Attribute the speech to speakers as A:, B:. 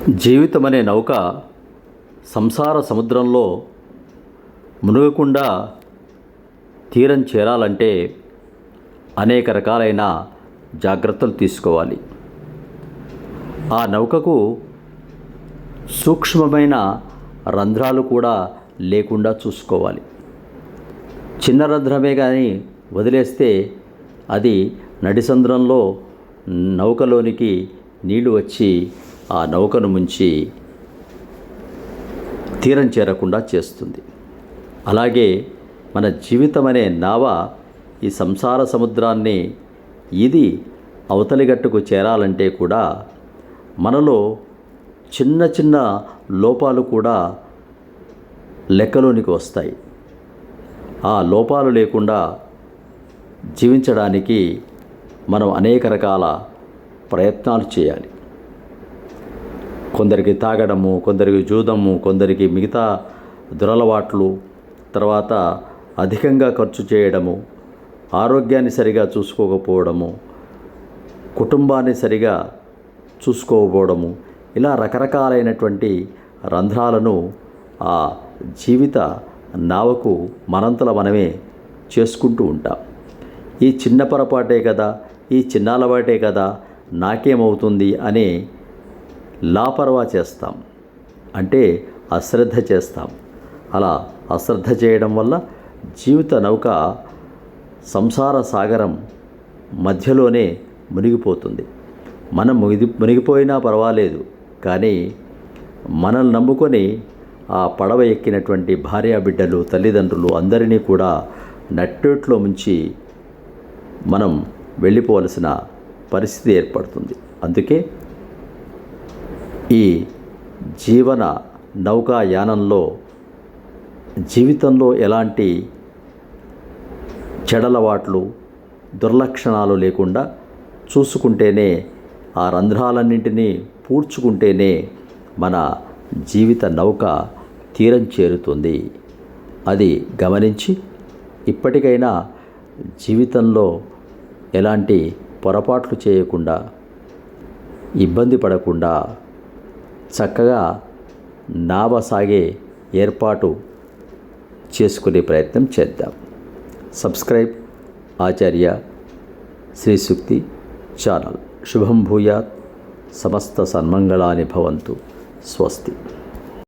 A: జీవితం అనే నౌక సంసార సముద్రంలో మునగకుండా తీరం చేరాలంటే అనేక రకాలైన జాగ్రత్తలు తీసుకోవాలి. ఆ నౌకకు సూక్ష్మమైన రంధ్రాలు కూడా లేకుండా చూసుకోవాలి. చిన్న రంధ్రమే కానీ వదిలేస్తే అది నడిసంద్రంలో నౌకలోనికి నీళ్లు వచ్చి ఆ నౌకను ముంచి తీరం చేరకుండా చేస్తుంది. అలాగే మన జీవితం అనే నావ ఈ సంసార సముద్రాన్ని ఇది అవతలి గట్టుకు చేరాలంటే కూడా మనలో చిన్న చిన్న లోపాలు కూడా లెక్కలోనికి వస్తాయి. ఆ లోపాలు లేకుండా జీవించడానికి మనం అనేక రకాల ప్రయత్నాలు చేయాలి. కొందరికి తాగడము, కొందరికి జూదము, కొందరికి మిగతా దురలవాట్లు, తర్వాత అధికంగా ఖర్చు చేయడము, ఆరోగ్యాన్ని సరిగా చూసుకోకపోవడము, కుటుంబాన్ని సరిగా చూసుకోకపోవడము, ఇలా రకరకాలైనటువంటి రంధ్రాలను ఆ జీవిత నావకు మనంతల మనమే చేసుకుంటూ ఉంటాం. ఈ చిన్న పొరపాటే కదా, ఈ చిన్న అలవాటే కదా, నాకేమవుతుంది అనే లాపరవా చేస్తాం, అంటే అశ్రద్ధ చేస్తాం. అలా అశ్రద్ధ చేయడం వల్ల జీవిత నౌక సంసార సాగరం మధ్యలోనే మునిగిపోతుంది. మనం మునిగిపోయినా పర్వాలేదు, కానీ మనల్ని నమ్ముకొని ఆ పడవ ఎక్కినటువంటి భార్యాబిడ్డలు, తల్లిదండ్రులు అందరినీ కూడా నట్టేట్లో ముంచి మనం వెళ్ళిపోవలసిన పరిస్థితి ఏర్పడుతుంది. అందుకే ఈ జీవన నౌకాయానంలో జీవితంలో ఎలాంటి చెడలవాట్లు, దుర్లక్షణాలు లేకుండా చూసుకుంటేనే, ఆ రంధ్రాలన్నింటినీ పూడ్చుకుంటేనే మన జీవిత నౌక తీరం చేరుతుంది. అది గమనించి ఇప్పటికైనా జీవితంలో ఎలాంటి పొరపాట్లు చేయకుండా, ఇబ్బంది పడకుండా చక్కగా నావ సాగే ఏర్పాటు చేసుకునే ప్రయత్నం చేద్దాం. సబ్స్క్రైబ్ ఆచార్య శ్రీ సూక్తి ఛానల్. శుభం భూయాత్. సమస్త సన్మంగళాని భవంతు. స్వస్తి.